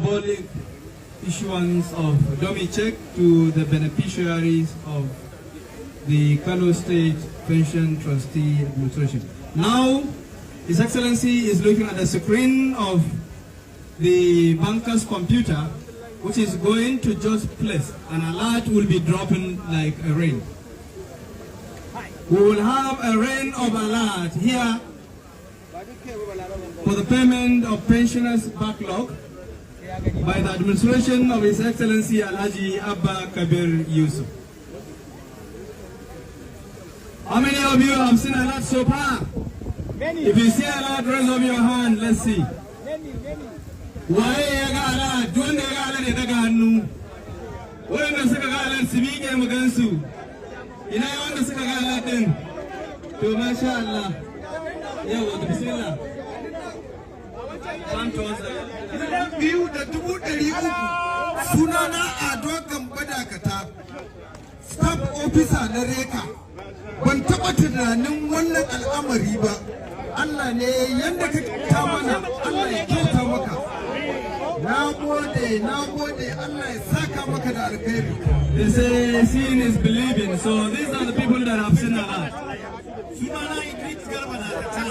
symbolic issuance of dummy check to the beneficiaries of the Kano State Pension Trustee Administration. Now, His Excellency is looking at the screen of the banker's computer, which is going to just place an alert will be dropping like a rain. We will have a rain of alert here for the payment of pensioners' backlog by the administration of His Excellency Alhaji Abba Kabir Yusuf. How many of you have seen alert so far? If you see alert, raise up your hand. Let's see. Why yaga alert? Duwanda yaga alert ya daga hannu. Wanda suka ga alert su miƙe mu gansu. Ina wanda suka ga alert din? To masha Allah. Yawa bismillah. Sunana Ado Gamba Dakata, staff officer na Reka. Ban taɓa tunanin wannan al'amari ba. Allah ne yanda ka ta mana, Allah ya kyauta maka. Na gode, Allah ya saka maka da alkhairi. They say seeing is believing, so these are the people that have seen a lot. Sunana Idris Garba Dakata.